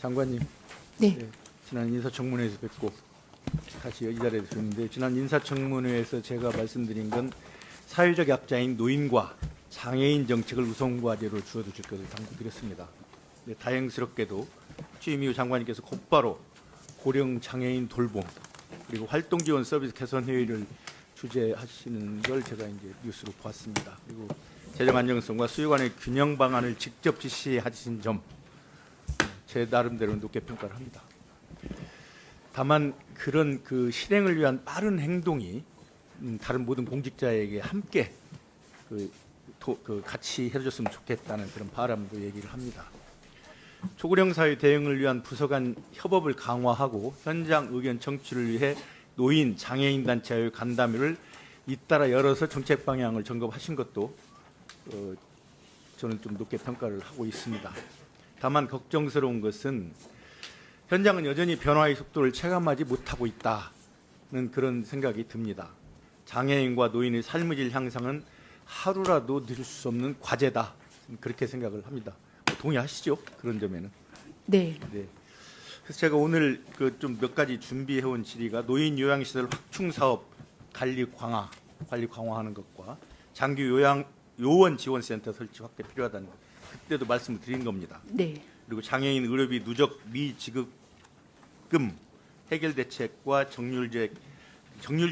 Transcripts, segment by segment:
장관님, 네. 네, 지난 인사청문회에서 뵙고 다시 이 자리에 뵙는데, 지난 인사청문회에서 제가 말씀드린 건 사회적 약자인 노인과 장애인 정책을 우선과제로 주어두실 것을 당부드렸습니다. 네, 다행스럽게도 취임 이후 장관님께서 곧바로 고령 장애인 돌봄 그리고 활동 지원 서비스 개선 회의를 주재하시는 걸 제가 이제 뉴스로 보았습니다. 그리고 재정 안정성과 수요 간의 균형 방안을 직접 지시하신 점, 제 나름대로 높게 평가를 합니다. 다만 그런 그 실행을 위한 빠른 행동이 다른 모든 공직자에게 함께 같이 해줬으면 좋겠다는 그런 바람도 얘기를 합니다. 초고령 사회 대응을 위한 부서 간 협업을 강화하고 현장 의견 청취를 위해 노인, 장애인 단체의 간담회를 잇따라 열어서 정책 방향을 점검하신 것도 저는 좀 높게 평가를 하고 있습니다. 다만 걱정스러운 것은 현장은 여전히 변화의 속도를 체감하지 못하고 있다는 그런 생각이 듭니다. 장애인과 노인의 삶의 질 향상은 하루라도 늦을 수 없는 과제다, 그렇게 생각을 합니다. 동의하시죠? 그런 점에는. 네. 네. 그래서 제가 오늘 그 좀 몇 가지 준비해온 질의가 노인 요양시설 확충 사업 관리 강화하는 것과 장기 요원 지원센터 설치 확대 필요하다는 것, 그때도 말씀을 드린 겁니다. 네. 그리고 장애인 의료비 누적 미지급금 해결 대책과 정률제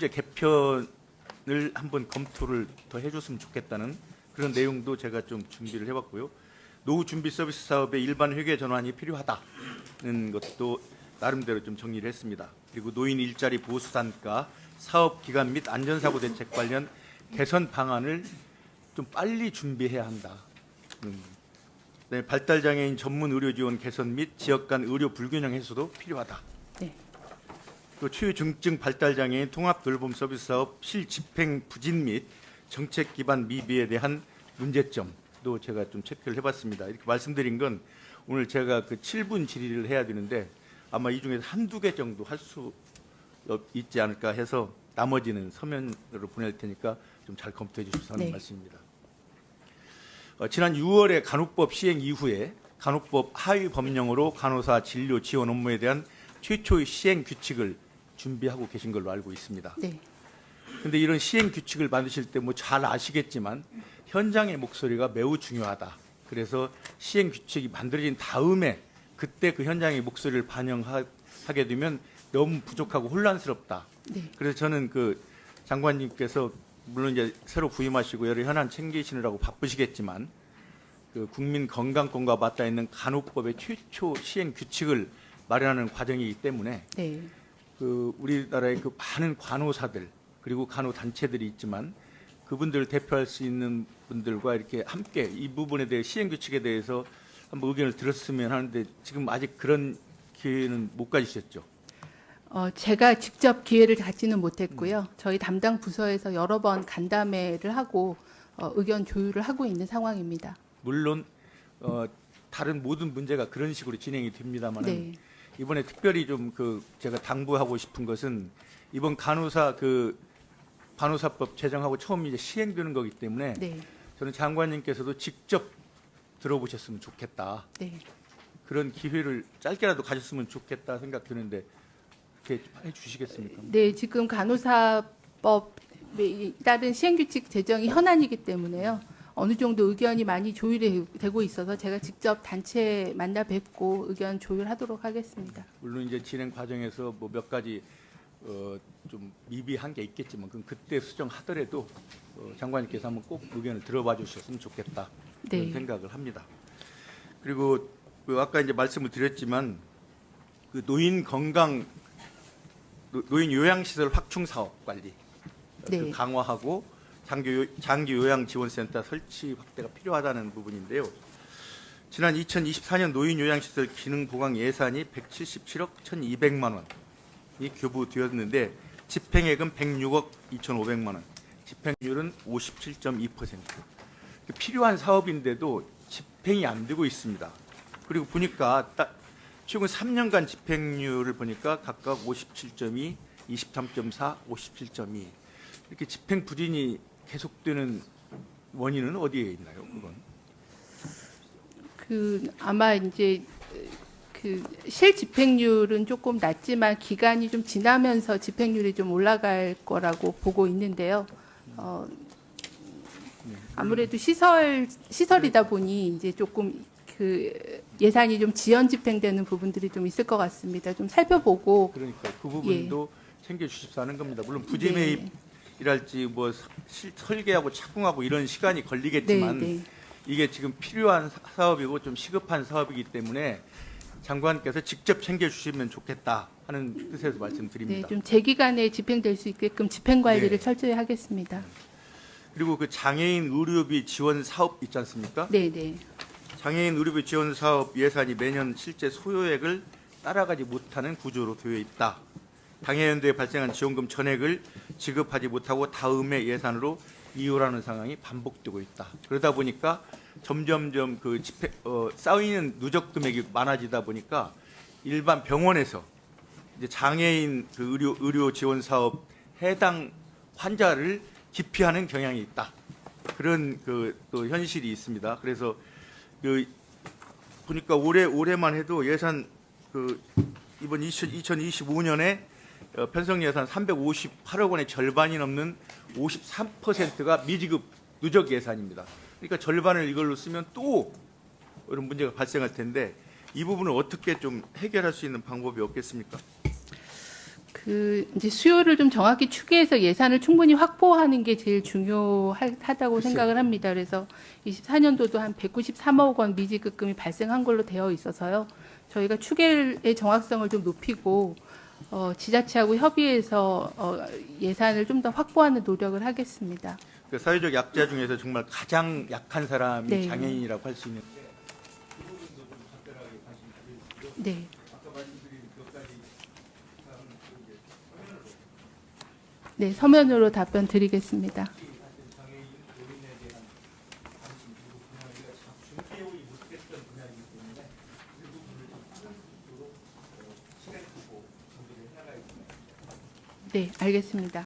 개편을 한번 검토를 더 해줬으면 좋겠다는 그런 내용도 제가 좀 준비를 해봤고요. 노후 준비 서비스 사업의 일반 회계 전환이 필요하다는 것도 나름대로 좀 정리를 했습니다. 그리고 노인 일자리 보수 단가, 사업 기간 및 안전사고 대책 관련 개선 방안을 좀 빨리 준비해야 한다. 네, 발달장애인 전문 의료 지원 개선 및 지역 간 의료 불균형 해소도 필요하다. 네. 또 치유중증 발달장애인 통합 돌봄 서비스 사업 실집행 부진 및 정책 기반 미비에 대한 문제점도 제가 좀 체크를 해봤습니다. 이렇게 말씀드린 건 오늘 제가 그 7분 질의를 해야 되는데 아마 이 중에서 한두 개 정도 할 수 있지 않을까 해서 나머지는 서면으로 보낼 테니까 좀 잘 검토해 주셔서 하는 말씀입니다. 지난 6월에 간호법 시행 이후에 간호법 하위 법령으로 간호사 진료 지원 업무에 대한 최초의 시행 규칙을 준비하고 계신 걸로 알고 있습니다. 네. 그런데 이런 시행 규칙을 만드실 때 뭐 잘 아시겠지만 현장의 목소리가 매우 중요하다. 그래서 시행 규칙이 만들어진 다음에 그때 그 현장의 목소리를 반영하게 되면 너무 부족하고 혼란스럽다. 네. 그래서 저는 그 장관님께서 물론 이제 새로 부임하시고 여러 현안 챙기시느라고 바쁘시겠지만 그 국민 건강권과 맞닿아 있는 간호법의 최초 시행 규칙을 마련하는 과정이기 때문에 네. 그 우리나라의 그 많은 간호사들 그리고 간호 단체들이 있지만 그분들을 대표할 수 있는 분들과 이렇게 함께 이 부분에 대해 시행 규칙에 대해서 한번 의견을 들었으면 하는데 지금 아직 그런 기회는 못 가지셨죠? 제가 직접 기회를 갖지는 못했고요. 저희 담당 부서에서 여러 번 간담회를 하고 의견 조율을 하고 있는 상황입니다. 물론 다른 모든 문제가 그런 식으로 진행이 됩니다만 네. 이번에 특별히 좀 그 제가 당부하고 싶은 것은 이번 간호사법 제정하고 처음 이제 시행되는 거기 때문에 네. 저는 장관님께서도 직접 들어보셨으면 좋겠다. 네. 그런 기회를 짧게라도 가졌으면 좋겠다 생각 드는데 그렇게 해주시겠습니까? 네, 지금 간호사법에 따른 시행규칙 제정이 현안이기 때문에요. 어느 정도 의견이 많이 조율이 되고 있어서 제가 직접 단체 만나 뵙고 의견 조율하도록 하겠습니다. 물론 이제 진행 과정에서 뭐 몇 가지 좀 미비한 게 있겠지만 그건 그때 수정하더라도 장관님께서 한번 꼭 의견을 들어봐 주셨으면 좋겠다 그런 네. 생각을 합니다. 그리고 그 아까 이제 말씀을 드렸지만 그 노인 요양시설 확충 사업 관리 네. 그 강화하고 장기 요양 지원센터 설치 확대가 필요하다는 부분인데요. 지난 2024년 노인 요양시설 기능 보강 예산이 177억 1,200만 원이 교부되었는데 집행액은 106억 2,500만 원, 집행률은 57.2%. 필요한 사업인데도 집행이 안 되고 있습니다. 그리고 보니까 최근 3년간 집행률을 보니까 각각 57.2, 23.4, 57.2 이렇게 집행 부진이 계속되는 원인은 어디에 있나요? 그건? 아마 이제 그 실집행률은 조금 낮지만 기간이 좀 지나면서 집행률이 좀 올라갈 거라고 보고 있는데요. 아무래도 시설이다 보니 이제 조금 그 예산이 좀 지연 집행되는 부분들이 좀 있을 것 같습니다. 좀 살펴보고. 그러니까 그 부분도 챙겨주십사 하는 겁니다. 물론 부지매입이랄지 뭐 설계하고 착공하고 이런 시간이 걸리겠지만 네, 네. 이게 지금 필요한 사업이고 좀 시급한 사업이기 때문에 장관께서 직접 챙겨주시면 좋겠다 하는 뜻에서 네, 말씀드립니다. 좀 제 기간에 집행될 수 있게끔 집행 관리를 네. 철저히 하겠습니다. 그리고 그 장애인 의료비 지원 사업 있지 않습니까? 네, 네. 장애인 의료비 지원 사업 예산이 매년 실제 소요액을 따라가지 못하는 구조로 되어 있다. 당해연도에 발생한 지원금 전액을 지급하지 못하고 다음해 예산으로 이율하는 상황이 반복되고 있다. 그러다 보니까 점점점 그 쌓이는 누적 금액이 많아지다 보니까 일반 병원에서 이제 장애인 그 의료 지원 사업 해당 환자를 기피하는 경향이 있다. 그런 그 또 현실이 있습니다. 그래서 그 보니까 올해만 해도 예산 그 이번 2025년에 편성 예산 358억 원의 절반이 넘는 53%가 미지급 누적 예산입니다. 그러니까 절반을 이걸로 쓰면 또 이런 문제가 발생할 텐데 이 부분을 어떻게 좀 해결할 수 있는 방법이 없겠습니까? 그 이제 수요를 좀 정확히 추계해서 예산을 충분히 확보하는 게 제일 중요하다고 글쎄요. 생각을 합니다. 그래서 24년도도 한 193억 원 미지급금이 발생한 걸로 되어 있어서요. 저희가 추계의 정확성을 좀 높이고 지자체하고 협의해서 예산을 좀 더 확보하는 노력을 하겠습니다. 그 사회적 약자 중에서 정말 가장 약한 사람이 네. 장애인이라고 할 수 있는데 네. 네, 서면으로 답변 드리겠습니다. 네, 알겠습니다.